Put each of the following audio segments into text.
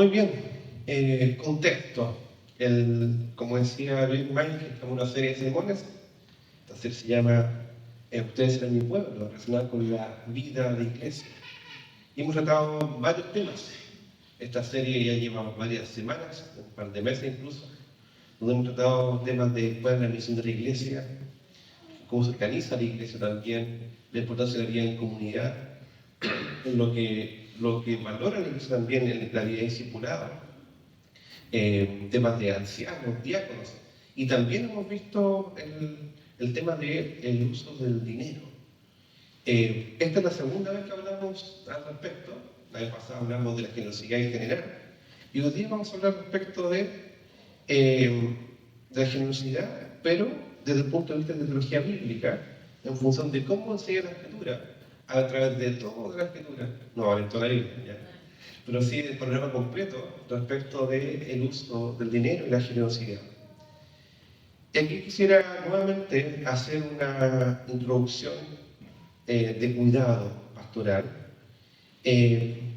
Muy bien, contexto. Como decía Luis May, que estamos en una serie de sermones. Esta serie se llama Ustedes serán mi pueblo, relacionada con la vida de iglesia. Y hemos tratado varios temas. Esta serie ya lleva varias semanas, un par de meses incluso, donde hemos tratado temas de cuál es la misión de la iglesia, cómo se organiza la iglesia también, la importancia de la vida en comunidad, lo que valora la iglesia también en la vida discipulada, temas de ancianos, diáconos, y también hemos visto el tema del uso del dinero. Esta es la segunda vez que hablamos al respecto. La vez pasada hablamos de la generosidad en general, y hoy día vamos a hablar respecto de la generosidad, pero desde el punto de vista de teología bíblica, en función de cómo enseña la Escritura, a través de toda la Escritura, no vale toda la Biblia, ¿ya? Pero sí el panorama completo respecto del uso del dinero y la generosidad. Y aquí quisiera nuevamente hacer una introducción de cuidado pastoral,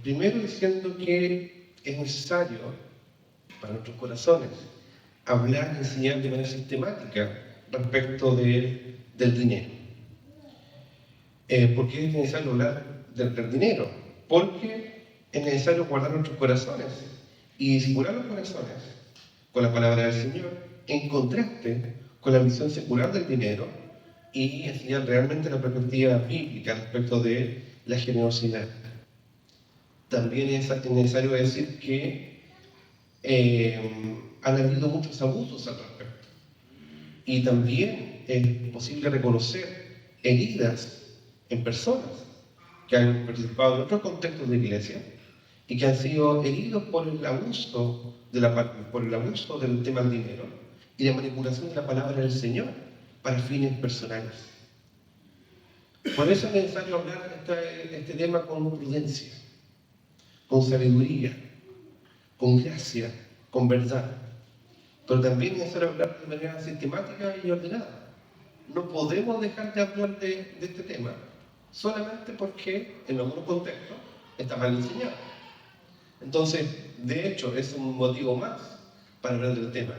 primero diciendo que es necesario para nuestros corazones hablar y enseñar de manera sistemática respecto del dinero. ¿Por qué es necesario hablar del dinero? Porque es necesario guardar nuestros corazones y disipular los corazones con la palabra del Señor, en contraste con la visión secular del dinero, y enseñar realmente la perspectiva bíblica respecto de la generosidad. También es necesario decir que han habido muchos abusos al respecto, y también es posible reconocer heridas en personas que han participado en otros contextos de iglesia y que han sido heridos por el abuso del tema del dinero y de manipulación de la palabra del Señor para fines personales. Por eso es necesario hablar de este tema con prudencia, con sabiduría, con gracia, con verdad. Pero también es necesario hablar de manera sistemática y ordenada. No podemos dejar de hablar de este tema solamente porque en algunos contextos está mal enseñado. Entonces, de hecho, es un motivo más para hablar del tema,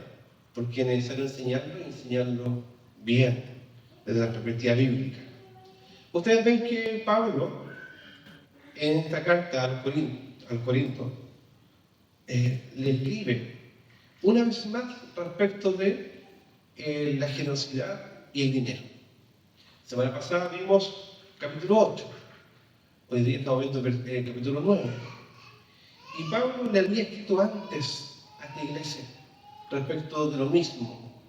porque es necesario enseñarlo y enseñarlo bien, desde la perspectiva bíblica. Ustedes ven que Pablo, en esta carta al Corinto, le escribe una vez más respecto de la generosidad y el dinero. Semana pasada vimos capítulo 8, hoy día estamos viendo capítulo 9. Y Pablo le había escrito antes a esta iglesia respecto de lo mismo.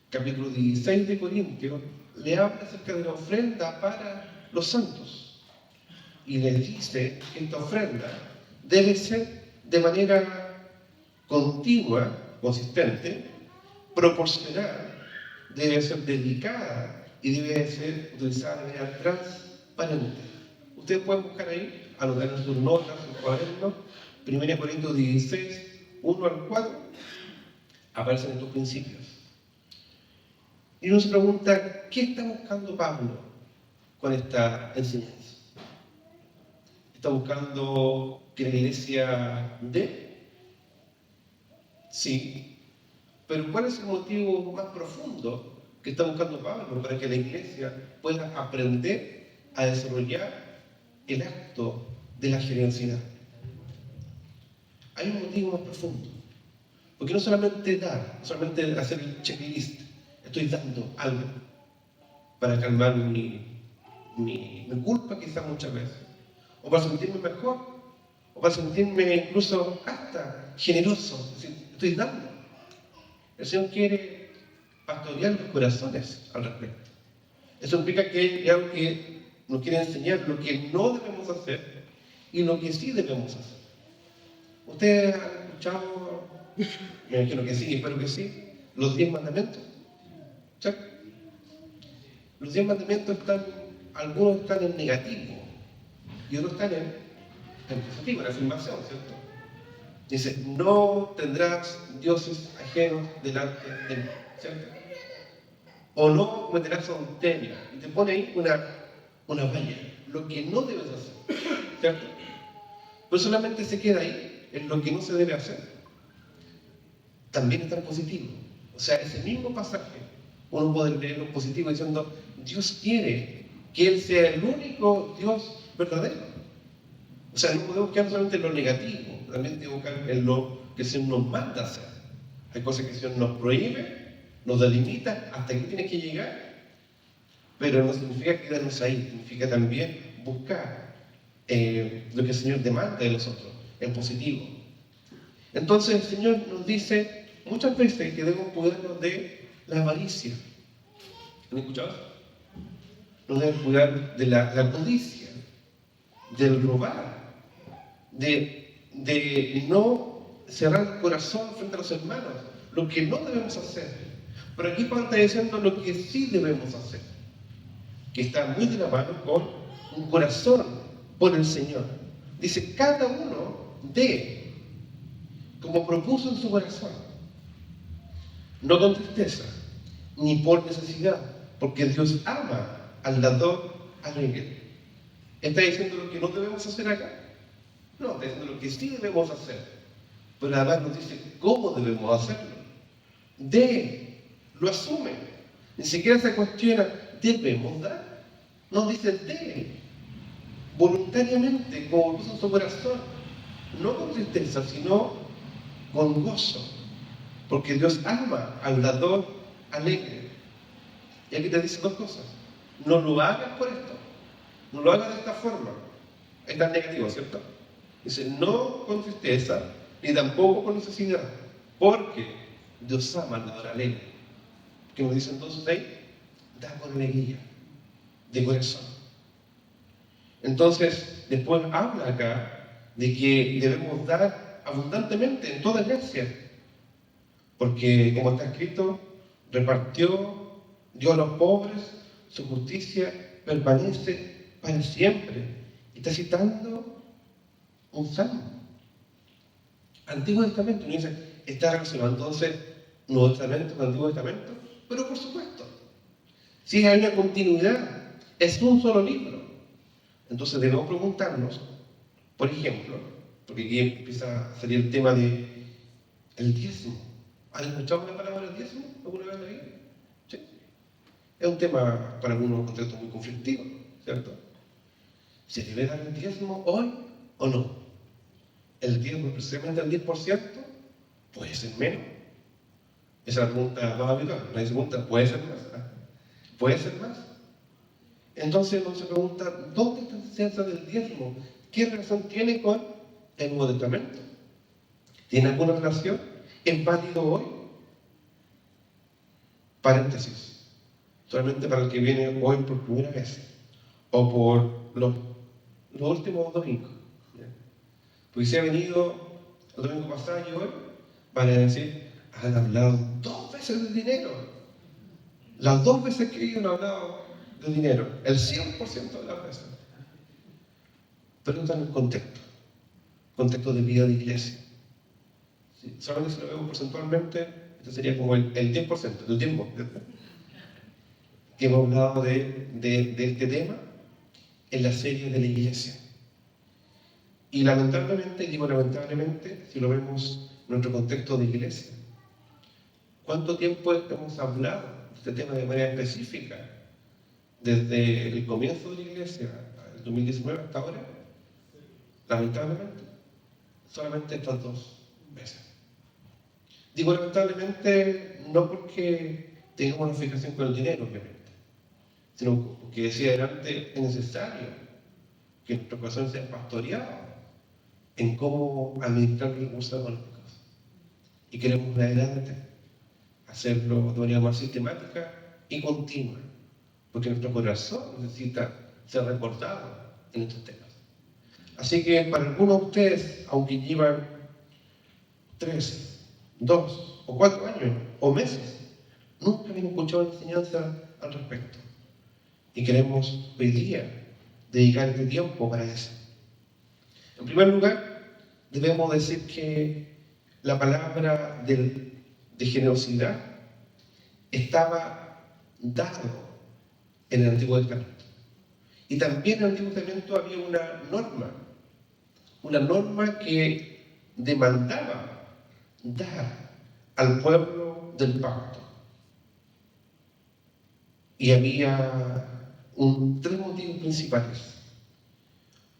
Capítulo 16 de Corintios le habla acerca de la ofrenda para los santos. Y les dice que esta ofrenda debe ser de manera continua, consistente, proporcional, debe ser dedicada y debe ser utilizada de manera transparente. Ustedes pueden buscar ahí, anotar en sus notas, en sus cuadernos, 1 Corintios 16, 1 al 4, aparecen estos principios. Y uno se pregunta, ¿qué está buscando Pablo con esta enseñanza? ¿Está buscando que la iglesia dé? Sí. Pero ¿cuál es el motivo más profundo que está buscando Pablo para que la iglesia pueda aprender a desarrollar el acto de la generosidad? Hay un motivo más profundo. Porque no solamente dar, no solamente hacer el checklist, estoy dando algo para calmar mi culpa quizás muchas veces, o para sentirme mejor, o para sentirme incluso hasta generoso, es decir, estoy dando. El Señor quiere pastorear los corazones al respecto. Eso implica que hay algo que nos quiere enseñar, lo que no debemos hacer y lo que sí debemos hacer. ¿Ustedes han escuchado, me imagino que sí, espero que sí, los 10 mandamientos? ¿Cierto? Los 10 mandamientos algunos están en negativo y otros están en positivo, en afirmación, ¿cierto? Dice, no tendrás dioses ajenos delante de mí, ¿cierto? O no cometerás adulterio. Y te pone ahí una valla, lo que no debes hacer, ¿cierto? Pero solamente se queda ahí. en lo que no se debe hacer, también está en positivo. O sea, ese mismo pasaje, uno puede leerlo en positivo diciendo, Dios quiere que Él sea el único Dios verdadero. O sea, no podemos quedar solamente en lo negativo, también tenemos que quedar en lo que el Señor nos manda hacer. Hay cosas que el Señor nos prohíbe, nos delimita, hasta aquí tienes que llegar, pero no significa quedarnos ahí, significa también buscar lo que el Señor demanda de nosotros, en positivo. Entonces el Señor nos dice muchas veces que debemos cuidarnos de la avaricia. ¿Han escuchado eso? Nos debemos cuidar de la codicia, del robar, de no cerrar el corazón frente a los hermanos, lo que no debemos hacer. Pero aquí Pablo está diciendo lo que sí debemos hacer, que está muy de la mano con un corazón por el Señor. Dice, cada uno dé como propuso en su corazón, no con tristeza, ni por necesidad, porque Dios ama al dador alegre. ¿Está diciendo lo que no debemos hacer acá? No, está diciendo lo que sí debemos hacer. Pero además nos dice cómo debemos hacerlo. Lo asume. Ni siquiera se cuestiona, ¿debemos dar? Nos dice, voluntariamente, como puso en su corazón, no con tristeza, sino con gozo. Porque Dios ama al dador alegre. Y aquí te dice dos cosas. No lo hagas por esto. No lo hagas de esta forma. Es tan negativo, ¿cierto? Dice, no con tristeza, ni tampoco con necesidad. Porque Dios ama al dador alegre. ¿Qué nos dice entonces ahí? Da con alegría, de corazón. Entonces, después habla acá de que debemos dar abundantemente en toda gracia. Porque, como está escrito, repartió, dio a los pobres, su justicia permanece para siempre. Y está citando un salmo. Antiguo Testamento. Y dice, está relacionado entonces Nuevo Testamento con Antiguo Testamento. Pero por supuesto, si hay una continuidad, es un solo libro. Entonces debemos preguntarnos, por ejemplo, porque aquí empieza a salir el tema de el diezmo. ¿Han escuchado la palabra diezmo alguna vez en la Biblia? ¿Sí? Es un tema para algunos contextos muy conflictivo, ¿cierto? ¿Se debe dar el diezmo hoy o no? ¿El diezmo precisamente al 10%? ¿Puede ser menos? Esa es la pregunta más habitual. Nadie se pregunta, ¿puede ser más? ¿Puede ser más? Entonces uno se pregunta, ¿dónde está la enseñanza del diezmo? ¿Qué relación tiene con el Nuevo Testamento? ¿Tiene alguna relación? ¿Es válido hoy? Paréntesis. Solamente para el que viene hoy por primera vez. O por los últimos domingos. Pues si ha venido el domingo pasado y hoy, van a decir, han hablado 2 veces de dinero. Las 2 veces que ellos han hablado de dinero, el 100% de las veces. Pero no está en el contexto de vida de iglesia. ¿Sí? Solamente si lo vemos porcentualmente, este sería como el 10% del tiempo que hemos hablado de este tema en la serie de la iglesia. Y lamentablemente, digo lamentablemente, si lo vemos en nuestro contexto de iglesia, ¿cuánto tiempo hemos hablado de este tema de manera específica? Desde el comienzo de la iglesia, el 2019 hasta ahora, lamentablemente, solamente estas 2 veces. Digo lamentablemente no porque tengamos una fijación con el dinero, obviamente, sino porque decía adelante, es necesario que nuestro corazón sea pastoreado en cómo administrar los recursos económicos. Y queremos adelante hacerlo de manera más sistemática y continua, porque nuestro corazón necesita ser recordado en estos temas. Así que para algunos de ustedes, aunque llevan 3, 2 o 4 años o meses, nunca habían escuchado enseñanza al respecto. Y queremos hoy día dedicar este tiempo para eso. En primer lugar, debemos decir que la palabra de generosidad estaba dado en el Antiguo Testamento. Y también en el Antiguo Testamento había una norma que demandaba dar al pueblo del pacto. Y había tres motivos principales.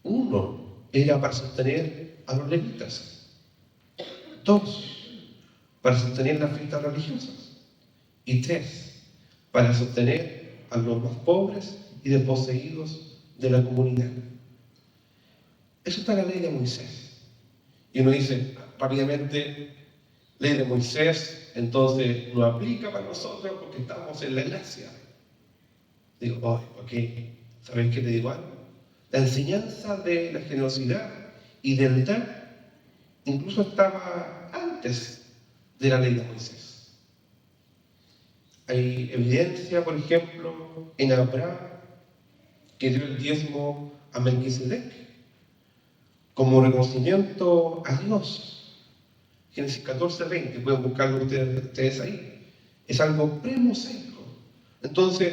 Uno era para sostener a los levitas. Dos, para sostener las fiestas religiosas. Y tres, para sostener a los más pobres y desposeídos de la comunidad. Eso está en la ley de Moisés. Y uno dice rápidamente, ley de Moisés, entonces no aplica para nosotros porque estamos en la gracia. Digo, ok, ¿sabéis qué te digo algo? La enseñanza de la generosidad y del dar incluso estaba antes de la ley de Moisés. Hay evidencia, por ejemplo, en Abraham, que dio el diezmo a Melquisedec como reconocimiento a Dios. Génesis 14:20, pueden buscarlo ustedes ahí. Es algo premosaico. Entonces,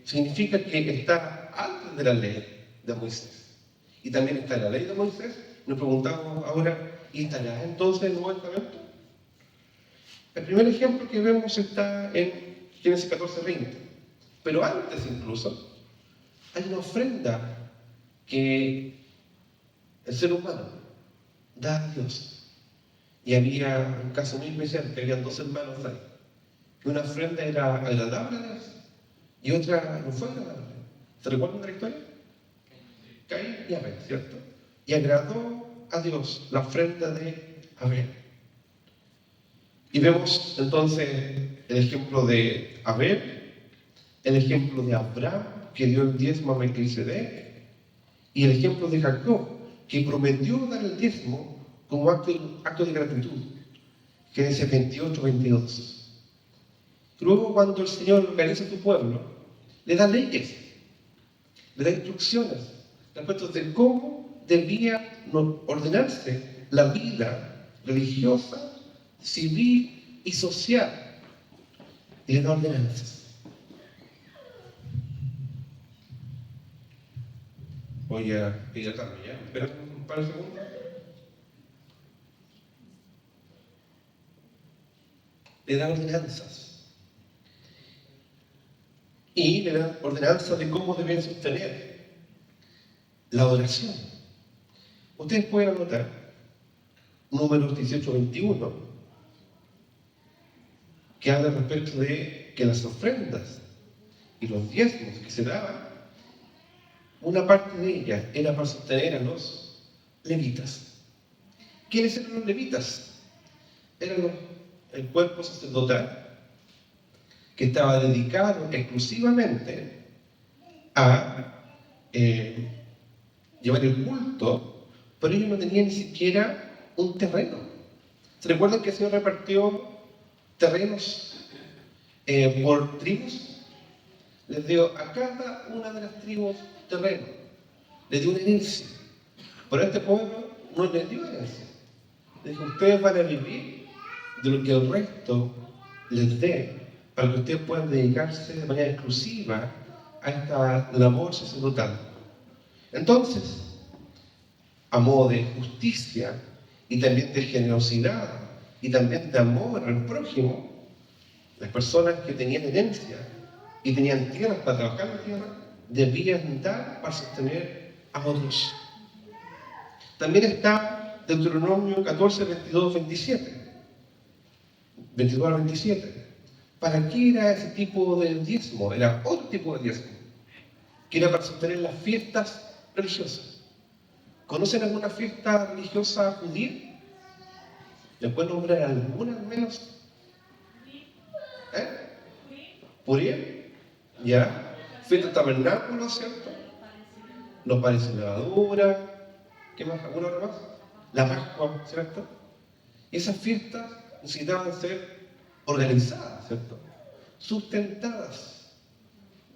significa que está antes de la ley de Moisés. Y también está en la ley de Moisés. Nos preguntamos ahora, ¿y estará entonces en el Nuevo Testamento? El primer ejemplo que vemos está en Génesis 14:20. Pero antes incluso, hay una ofrenda que el ser humano da a Dios. Y había un caso muy especial, que había dos hermanos ahí. Que una ofrenda era agradable a Dios y otra no fue agradable. ¿Se recuerdan de la historia? Caín y Abel, ¿cierto? Y agradó a Dios la ofrenda de Abel. Y vemos entonces el ejemplo de Abel, el ejemplo de Abraham, que dio el diezmo a Melquisedec, y el ejemplo de Jacob, que prometió dar el diezmo como acto de gratitud. Génesis 28:22. Luego, cuando el Señor organiza tu pueblo, le da leyes, le da instrucciones respecto de cómo debía ordenarse la vida religiosa, civil y social. Y le da ordenanzas. Voy a hidratarme ya. Espera un par de segundos. Le da ordenanzas. Y le da ordenanzas de cómo deben sostener la oración. Ustedes pueden anotar Números 18:21, que habla respecto de que las ofrendas y los diezmos que se daban, una parte de ellas era para sostener a los levitas. ¿Quiénes eran los levitas? Eran el cuerpo sacerdotal que estaba dedicado exclusivamente a llevar el culto, pero ellos no tenían ni siquiera un terreno. ¿Se recuerdan que el Señor repartió terrenos por tribus? Les dio a cada una de las tribus terreno, les dio una herencia. Pero a este pueblo no les dio herencia. Les dijo, ustedes van a vivir de lo que el resto les dé, para que ustedes puedan dedicarse de manera exclusiva a esta labor sacerdotal. Entonces, a modo de justicia y también de generosidad y también de amor al prójimo, las personas que tenían herencia y tenían tierras para trabajar en la tierra debían dar para sostener a otros. También está Deuteronomio 14, 22, 27. 22 al 27. ¿Para qué era ese tipo de diezmo? Era otro tipo de diezmo, que era para sostener las fiestas religiosas. ¿Conocen alguna fiesta religiosa judía? ¿Les puedo nombrar alguna al menos? Purim, ¿ya? Fiesta tabernáculo, ¿cierto? Los panes sin levadura. ¿Qué más? ¿Alguna otra más? La Pascua, ¿cierto? Y esas fiestas necesitaban ser organizadas, ¿cierto? Sustentadas.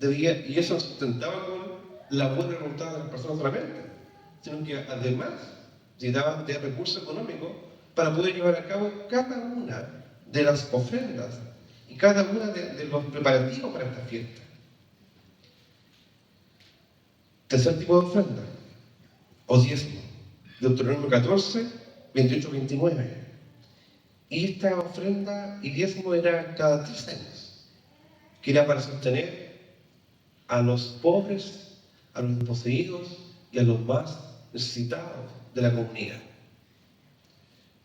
Y eso sustentaba con la buena voluntad de las personas solamente, sino que además necesitaban de recursos económicos para poder llevar a cabo cada una de las ofrendas y cada una de los preparativos para esta fiesta. Tercer tipo de ofrenda, o diezmo, Deuteronomio 14, 28, 29. Y esta ofrenda y diezmo era cada 3 años, que era para sostener a los pobres, a los desposeídos y a los más necesitados de la comunidad.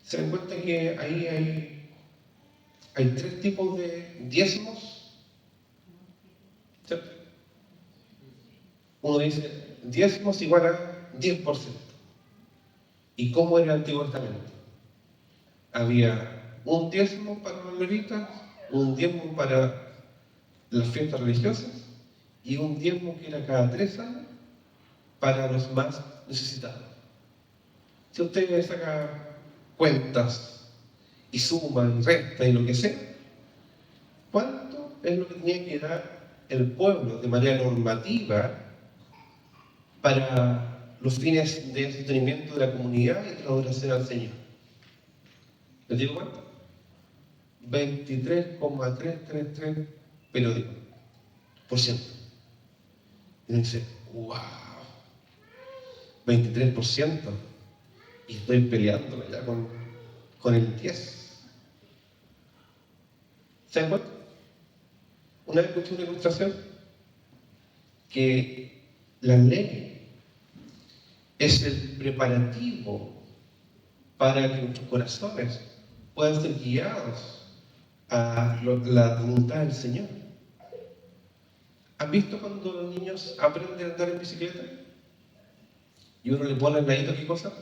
Se dan cuenta que ahí hay 3 tipos de diezmos, ¿cierto? Uno dice, diezmos igual a 10%. ¿Y cómo era el Antiguo Testamento? Había un diezmo para los levitas, un diezmo para las fiestas religiosas y un diezmo que era cada 3 años para los más necesitados. Si usted saca cuentas y suma y resta y lo que sea, ¿cuánto es lo que tenía que dar el pueblo de manera normativa para los fines de sostenimiento de la comunidad y de la adoración al Señor? ¿Les digo cuánto? 23,333 periódicos por ciento. Y uno dice, wow, 23%, y estoy peleando ya con el 10%. ¿Se dan cuenta? Una vez escuché una ilustración que la ley es el preparativo para que nuestros corazones puedan ser guiados a la voluntad del Señor. ¿Han visto cuando los niños aprenden a andar en bicicleta? Y uno le pone al ladito, ¿qué cosa?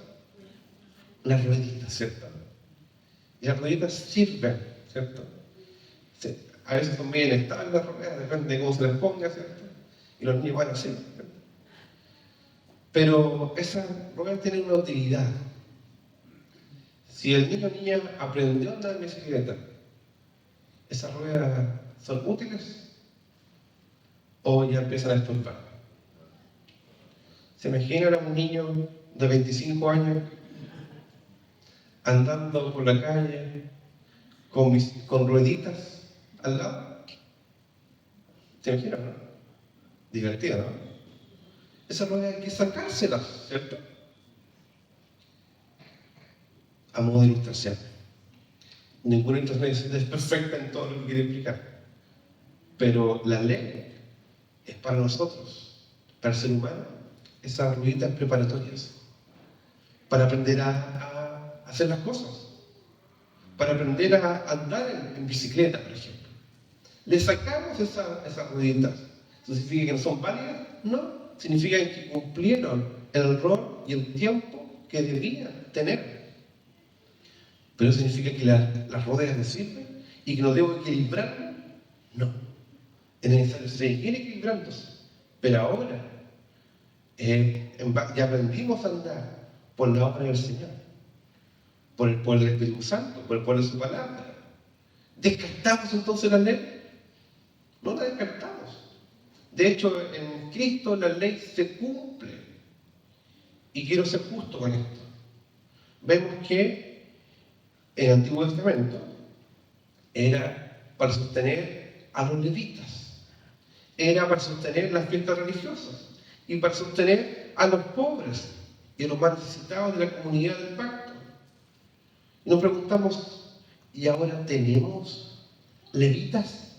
Las rueditas, ¿cierto? Y las rueditas sirven, ¿cierto? Sí. A veces son bien estables las ruedas, depende de cómo se les ponga, ¿cierto? Y los niños van así, ¿cierto? Pero esas ruedas tienen una utilidad. Si el niño o niña aprendió a andar en bicicleta, ¿esas ruedas son útiles o ya empiezan a estorbar? ¿Se imaginan a un niño de 25 años andando por la calle con rueditas al lado? ¿Se imaginan, no? Divertido, ¿no? Esas ruedas hay que sacárselas, ¿cierto? A modo de ilustración. Ninguna ilustración es perfecta en todo lo que quiere explicar. Pero la ley es para nosotros, para el ser humano, esas rueditas preparatorias, para aprender a hacer las cosas, para aprender a andar en bicicleta, por ejemplo. Le sacamos esas rueditas. ¿Eso significa que no son válidas? No. Significa que cumplieron el rol y el tiempo que debían tener. Pero eso significa que las ruedas no sirven y que no debo equilibrarme. No. Es necesario seguir equilibrándose. Pero ahora ya aprendimos a andar por la obra del Señor, por el poder del Espíritu Santo, por el poder de su palabra. ¿Descartamos entonces la ley? No la descartamos. De hecho, en Cristo la ley se cumple. Y quiero ser justo con esto. Vemos que el Antiguo Testamento era para sostener a los levitas, era para sostener las fiestas religiosas y para sostener a los pobres y a los más necesitados de la comunidad del pacto. Y nos preguntamos, ¿y ahora tenemos levitas?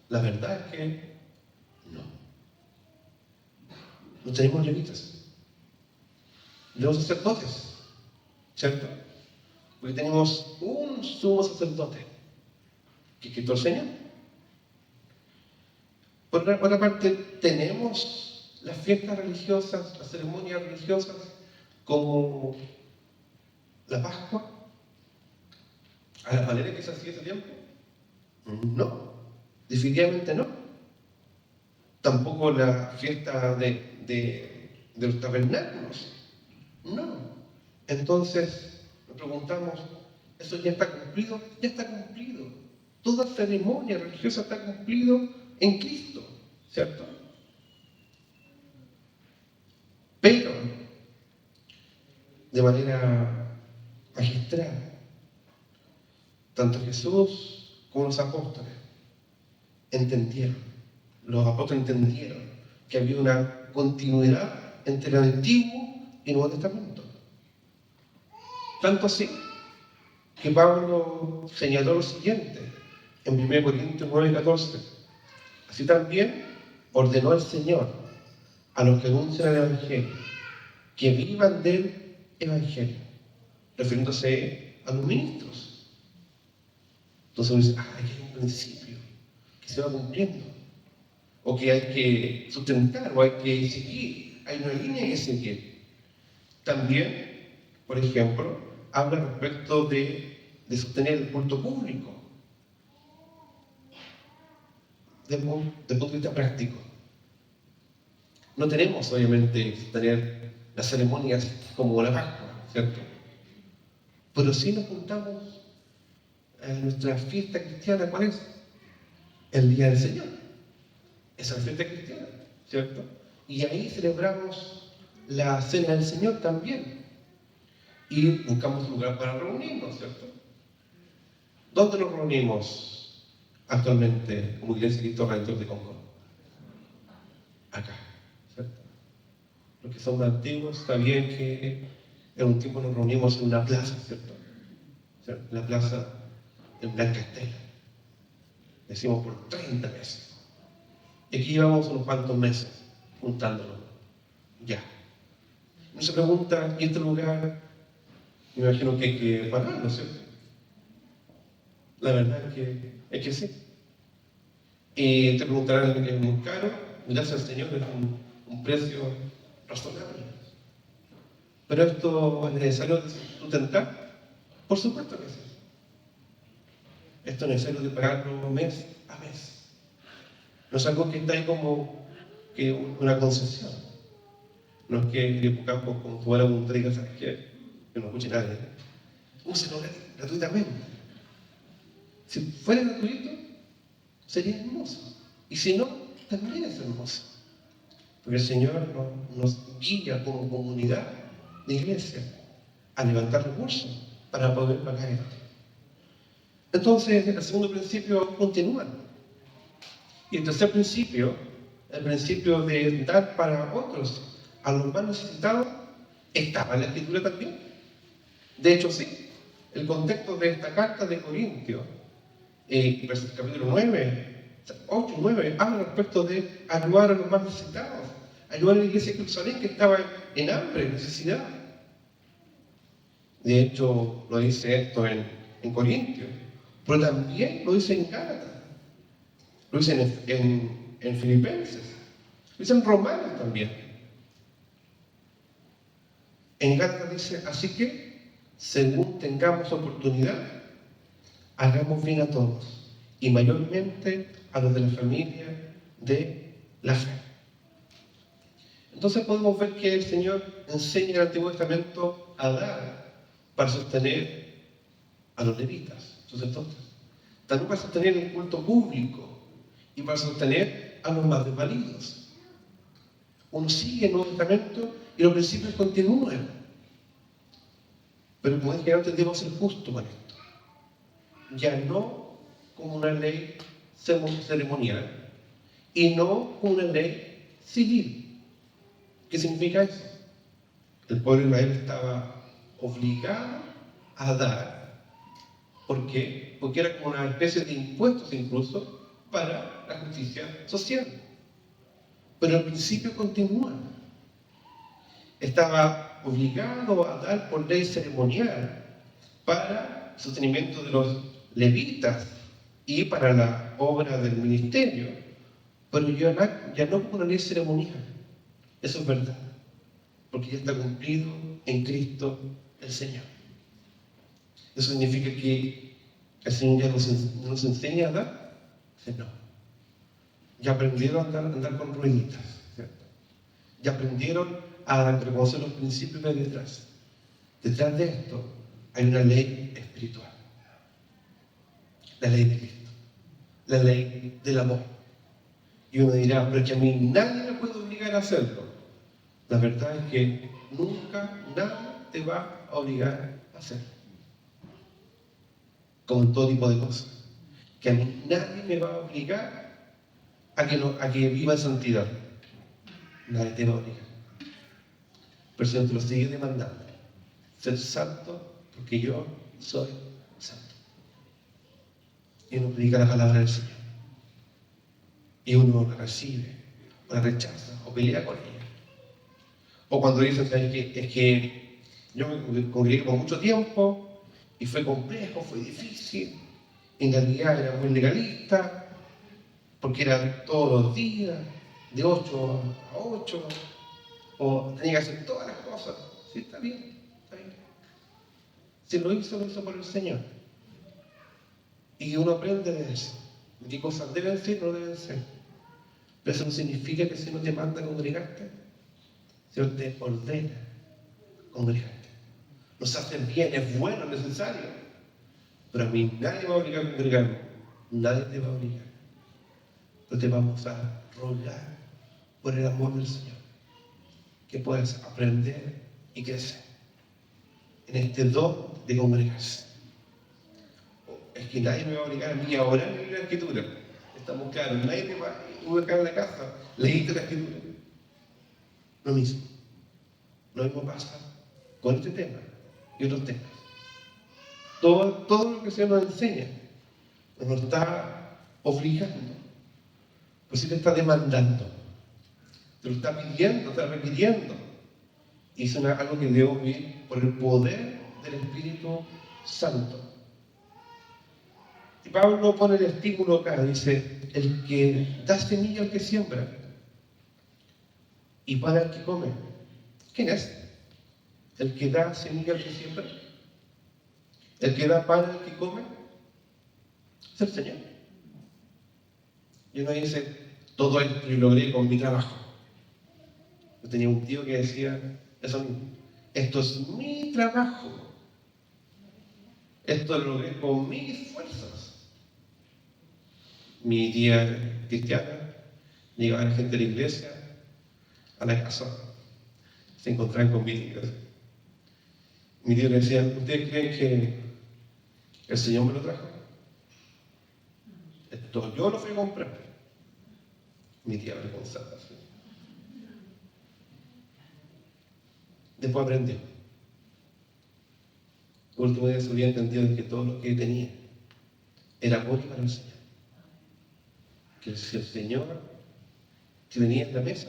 La verdad es que no tenemos levitas. Tenemos sacerdotes, ¿cierto? Porque tenemos un sumo sacerdote, que es Cristo el Señor. Por otra parte, tenemos las fiestas religiosas, las ceremonias religiosas, como la Pascua, a la manera que se hacía ese tiempo. No, definitivamente no. Tampoco la fiesta de los tabernáculos. No. Entonces, nos preguntamos, ¿eso ya está cumplido? Ya está cumplido. Toda ceremonia religiosa está cumplido en Cristo, ¿cierto? Pero, de manera magistral, tanto Jesús como los apóstoles los apóstoles entendieron que había una continuidad entre el Antiguo y Nuevo Testamento. Tanto así que Pablo señaló lo siguiente en 1 Corintios 9:14. Así también ordenó el Señor a los que anuncian el Evangelio que vivan del Evangelio, refiriéndose a los ministros. Entonces uno dice, aquí hay un principio que se va cumpliendo, o que hay que sustentar, o hay que seguir, hay una línea que seguir. También, por ejemplo, habla respecto de sostener el culto público, desde un punto de vista práctico. No tenemos, obviamente, sostener las ceremonias como la Pascua, ¿cierto? Pero sí nos juntamos en nuestra fiesta cristiana. ¿Cuál es? El Día del Señor. Esa es la fiesta cristiana, ¿cierto? Y ahí celebramos la Cena del Señor también. Y buscamos un lugar para reunirnos, ¿cierto? ¿Dónde nos reunimos actualmente como Iglesia de Cristo Redentor de Concord? Acá, ¿cierto? Los que son más antiguos, está bien que en un tiempo nos reunimos en una plaza, ¿cierto? En la plaza de Blanca Estela. Decimos por 30 meses. Y aquí llevamos unos cuantos meses juntándonos. Ya. Uno se pregunta, ¿y este lugar? Me imagino que hay que pagarlo, ¿cierto? La verdad es que sí. Y te preguntarán, ¿es muy caro? Gracias al Señor, es un precio razonable. ¿Pero esto es necesario sustentar? Por supuesto que sí. Esto es necesario de pagarlo mes a mes. No es algo que está ahí como que una concesión. No es que en Campo, como tú eras un digas, ¿sabes qué? Que no escuche nadie. Úselo gratuitamente. Si fuera gratuito, sería hermoso. Y si no, también es hermoso. Porque el Señor nos guía como comunidad de iglesia a levantar recursos para poder pagar esto. Entonces, el segundo principio continúa. Y el tercer principio, el principio de dar para otros, a los más necesitados, estaba en la Escritura también. De hecho, sí. El contexto de esta carta de Corintios, capítulo 9, 8, 9, habla respecto de ayudar a los más necesitados, ayudar a la iglesia de Jerusalén que estaba en hambre, en necesidad. De hecho, lo dice esto en Corintios, pero también lo dice en Gálatas, lo dice en Filipenses, lo dice en Romanos también. En Gálatas dice, así que, según tengamos oportunidad, hagamos bien a todos, y mayormente a los de la familia de la fe. Entonces podemos ver que el Señor enseña en el Antiguo Testamento a dar para sostener a los levitas, sacerdotes. También para sostener el culto público y para sostener a los más desvalidos. Uno sigue el Nuevo Testamento y los principios continúan. Pero como dije antes, debemos ser justos con esto. Ya no como una ley ceremonial y no como una ley civil. ¿Qué significa eso? El pueblo de Israel estaba obligado a dar. ¿Por qué? Porque era como una especie de impuestos incluso para la justicia social. Pero el principio continúa. Estaba obligado a dar por ley ceremonial para el sostenimiento de los levitas y para la obra del ministerio, pero ya no como una ley ceremonial. Eso es verdad, porque ya está cumplido en Cristo el Señor. Eso significa que el Señor ya nos enseña a dar. No. Ya aprendieron a andar con rueditas, ¿cierto? Ya aprendieron a reconocer los principios que hay detrás. Detrás de esto hay una ley espiritual. La ley de Cristo. La ley del amor. Y uno dirá, pero que a mí nadie me puede obligar a hacerlo. La verdad es que nunca nada te va a obligar a hacerlo. Como en todo tipo de cosas. Que a mí nadie me va a obligar a que viva en santidad. Nadie te va a obligar. Pero el Señor te lo sigue demandando. Ser santo porque yo soy santo. Y uno predica la palabra del Señor. Y uno la recibe, o la rechaza, o pelea con ella. O cuando dicen, ¿sabes qué? Es que yo me congregué por mucho tiempo y fue complejo, fue difícil. En realidad era muy legalista, porque era todos los días, de 8 a 8, o tenía que hacer todas las cosas. Sí, está bien, está bien. Si lo hizo por el Señor. Y uno aprende de eso. ¿Qué cosas deben ser o no deben ser? Pero eso no significa que si no te manda a congregarte, el Señor te ordena congregarte. Nos hace bien, es bueno, es necesario. Pero a mí nadie me va a obligar a congregarme. Nadie te va a obligar. Pero te vamos a rogar por el amor del Señor. Que puedas aprender y crecer en este don de congregarse. Es que nadie me va a obligar a mí a orar en la Escritura. Estamos claros, nadie te va a obligar en la casa. Leíste la Escritura. Lo mismo. Lo mismo pasa con este tema y otros temas. Todo lo que se nos enseña nos está obligando, pues sí te está demandando, te lo está pidiendo, te está requiriendo. Y es algo que debemos vivir por el poder del Espíritu Santo. Y Pablo pone el estímulo acá, dice, el que da semilla al que siembra y para el que come. ¿Quién es? El que da semilla al que siembra. El que da pan al que come es el Señor. Y uno dice, todo esto yo logré con mi trabajo. Yo tenía un tío que decía eso mismo. Esto es mi trabajo. Esto lo logré con mis fuerzas. Mi tía cristiana llegaba a la gente de la iglesia a la casa. Se encontraban con mi tío. Mi tío le decía, ¿ustedes creen que el Señor me lo trajo? Esto yo lo fui a comprar. Mi tía avergonzada. Después aprendió. Por último día se había entendido que todo lo que tenía era por y para el Señor. Que si el Señor que tenía en la mesa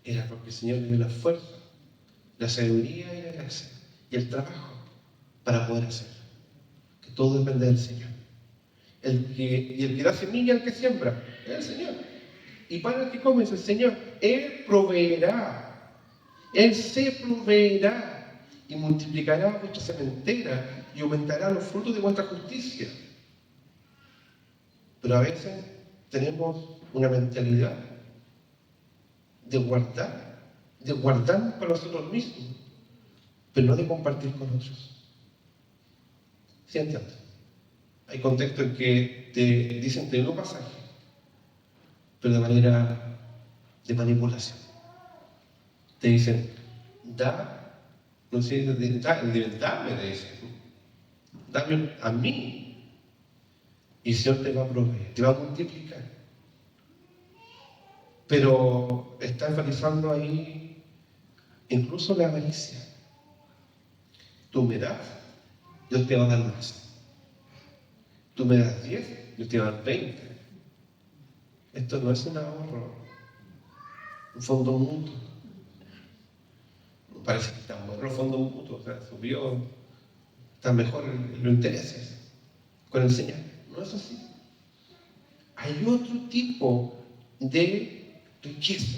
era porque el Señor le dio la fuerza, la sabiduría y la gracia y el trabajo para poder hacerlo. Que todo depende del Señor. Y el que da semilla al que siembra es el Señor. Y para el que come es el Señor. Él proveerá. Él se proveerá y multiplicará vuestra sementera y aumentará los frutos de vuestra justicia. Pero a veces tenemos una mentalidad de guardar para nosotros mismos, pero no de compartir con otros. ¿Sí entiendes? Hay contextos en que te dicen el mismo pasaje, pero de manera de manipulación. Te dicen, no sé, dame, te dicen, dame a mí, y el Señor te va a proveer, te va a multiplicar. Pero está enfatizando ahí incluso la avaricia. Tú me das, Dios te va a dar más. Tú me das 10, Dios te va a dar 20. Esto no es un ahorro, un fondo mutuo. Parece que están buenos los fondos mutuos, o sea, subió, están mejor los intereses con el Señor. No es así. Hay otro tipo de riqueza.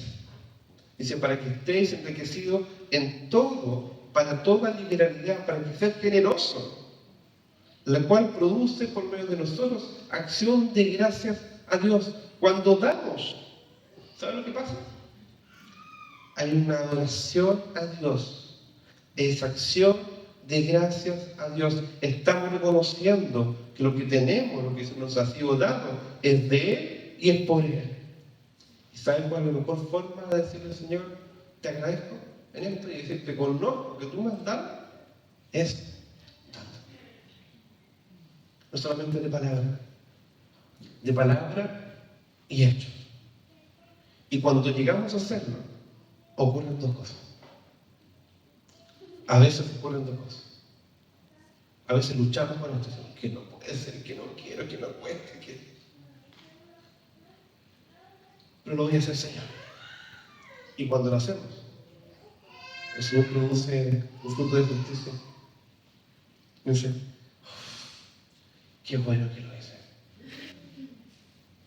Dice, para que estéis enriquecidos en todo, para toda liberalidad, para que seas generoso, la cual produce por medio de nosotros acción de gracias a Dios. Cuando damos, ¿sabes lo que pasa? Hay una adoración a Dios, es acción de gracias a Dios. Estamos reconociendo que lo que tenemos, lo que nos ha sido dado, es de Él y es por Él. ¿Y saben cuál es la mejor forma de decirle al Señor, te agradezco en esto y decirte con lo que tú me has dado? Es dando. No solamente de palabra y hechos. Y cuando llegamos a hacerlo, ocurren dos cosas. A veces ocurren dos cosas. A veces luchamos con esto, que no puede ser, que no quiero, que no cueste, pero lo voy a hacer, Señor. Y cuando lo hacemos, el Señor produce un fruto de justicia. Me dice, qué bueno que lo hice.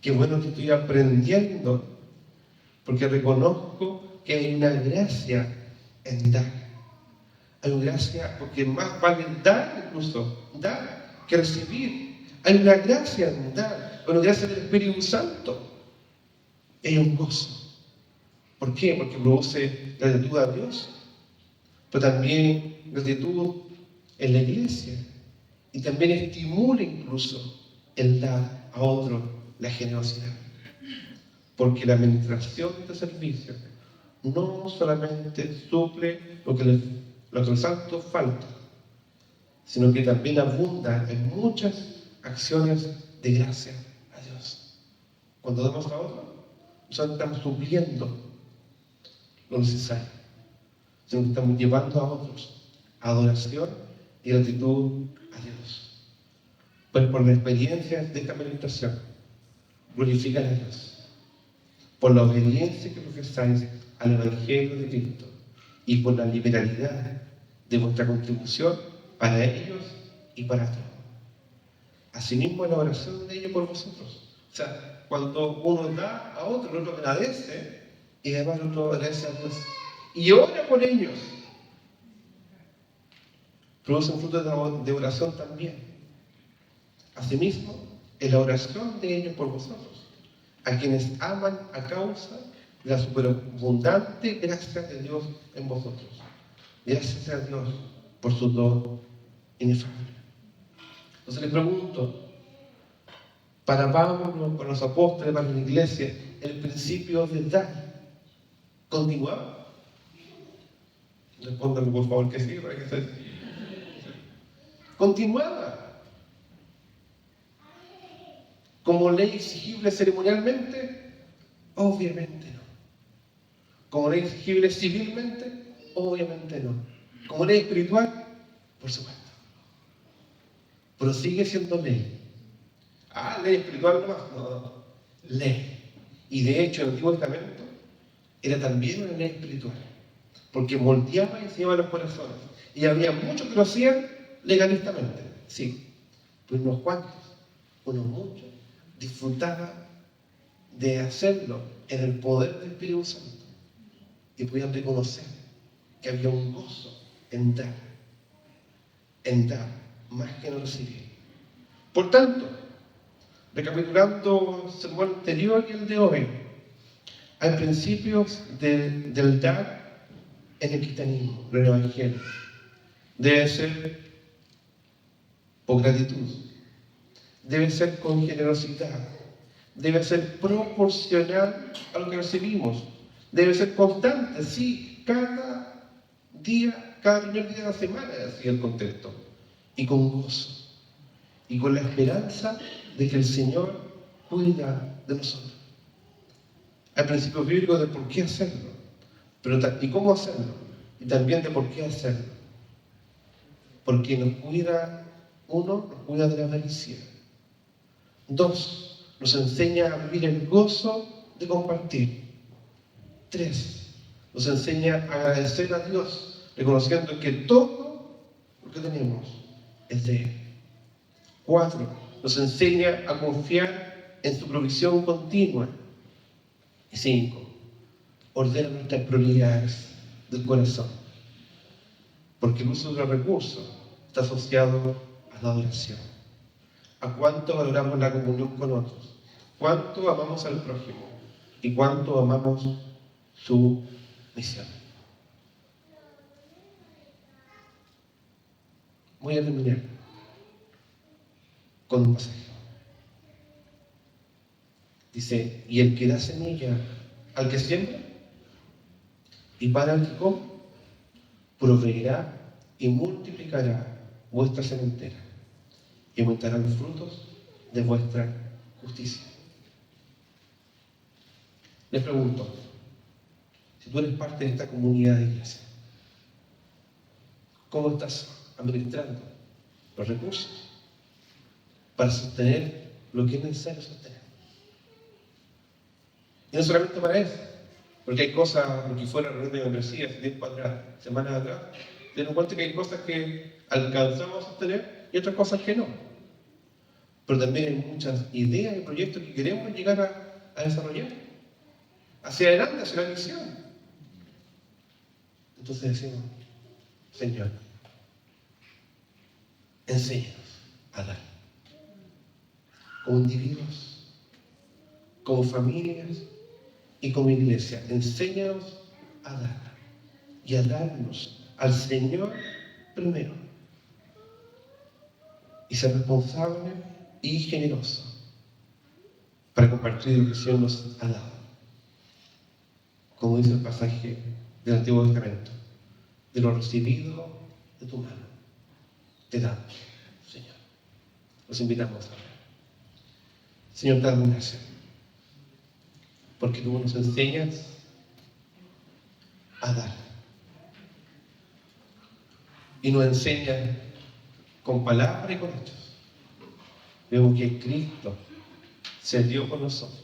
Qué bueno que estoy aprendiendo, porque reconozco que hay una gracia en dar. Hay una gracia, porque más vale dar incluso, dar que recibir. Hay una gracia en dar, una gracia del Espíritu Santo. Hay un gozo. ¿Por qué? Porque produce gratitud a Dios, pero también gratitud en la iglesia. Y también estimula incluso el dar a otro la generosidad. Porque la administración de servicio no solamente suple lo que los santos falta, sino que también abunda en muchas acciones de gracia a Dios. Cuando damos a otro, no estamos supliendo lo necesario, sino que estamos llevando a otros a adoración y gratitud a Dios. Pues por la experiencia de esta meditación, glorifican a Dios. Por la obediencia que profesáis al Evangelio de Cristo y por la liberalidad de vuestra contribución para ellos y para todos. Asimismo, la oración de ellos por vosotros. O sea, cuando uno da a otro, el otro agradece y además el otro agradece a Dios. Y ora por ellos. Produce un fruto de oración también. Asimismo, en la oración de ellos por vosotros, a quienes aman a causa de la superabundante gracia de Dios en vosotros. Gracias a Dios por su don inefable. Entonces les pregunto, para Pablo, para los apóstoles, para la iglesia, el principio de dar, ¿continuaba? Respóndanme por favor que sí, para que se... ¿Continuaba como ley exigible ceremonialmente? Obviamente no. ¿Como ley exigible civilmente? Obviamente no. ¿Como ley espiritual? Por supuesto. Pero sigue siendo ley. Ah, ley espiritual nomás. No. Ley. Y de hecho, el Antiguo Testamento era también una ley espiritual. Porque moldeaba y enseñaba los corazones. Y había muchos que lo hacían legalistamente. Sí. Pero unos cuantos, unos muchos, disfrutaban de hacerlo en el poder del Espíritu Santo. Y podían reconocer que había un gozo en dar más que en recibir. Por tanto, recapitulando el sermón anterior y el de hoy, hay principios del dar en el cristianismo, en el Evangelio. Debe ser por gratitud, debe ser con generosidad, debe ser proporcional a lo que recibimos, debe ser constante, sí, cada día, cada primer día de la semana, así el contexto, y con gozo, y con la esperanza de que el Señor cuida de nosotros. Hay principios bíblicos de por qué hacerlo, pero y cómo hacerlo, y también de por qué hacerlo. Porque nos cuida, uno, nos cuida de la avaricia. Dos, nos enseña a vivir el gozo de compartir. Tres, nos enseña a agradecer a Dios, reconociendo que todo lo que tenemos es de Él. Cuatro, nos enseña a confiar en su provisión continua. Y cinco, ordena nuestras prioridades del corazón. Porque el uso de los recursos está asociado a la adoración. A cuánto valoramos la comunión con otros, cuánto amamos al prójimo y cuánto amamos su misión. Voy a terminar con un pasaje. Dice, y el que da semilla al que siembra y para el que come, proveerá y multiplicará vuestra sementera y aumentarán los frutos de vuestra justicia. Les pregunto, si tú eres parte de esta comunidad de iglesia, cómo estás administrando los recursos para sostener lo que es necesario sostener. Y no solamente para eso, porque hay cosas, lo que fue la reunión de membresía hace tiempo atrás, semanas atrás, te das cuenta que hay cosas que alcanzamos a sostener y otras cosas que no. Pero también hay muchas ideas y proyectos que queremos llegar a desarrollar, hacia adelante, hacia la misión. Entonces decimos, Señor, enséñanos a dar, como individuos, como familias y como iglesia. Enséñanos a dar y a darnos al Señor primero y ser responsable y generoso para compartir lo que el Señor nos ha dado. Como dice el pasaje del Antiguo Testamento, de lo recibido de tu mano, te damos, Señor. Los invitamos a orar. Señor, te damos gracias, porque tú nos enseñas a dar. Y nos enseñas con palabras y con hechos. Vemos que Cristo se dio por nosotros,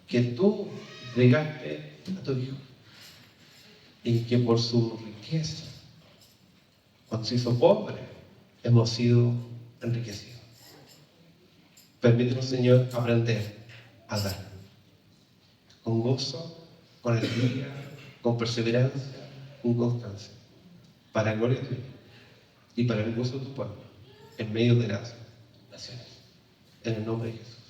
que tú entregaste a tu Hijo y que por su riqueza, cuando se hizo pobre, hemos sido enriquecidos. Permítenos, Señor, aprender a dar con gozo, con alegría, con perseverancia, con constancia, para la gloria tuya y para el gozo de tu pueblo, en medio de las naciones. En el nombre de Jesús.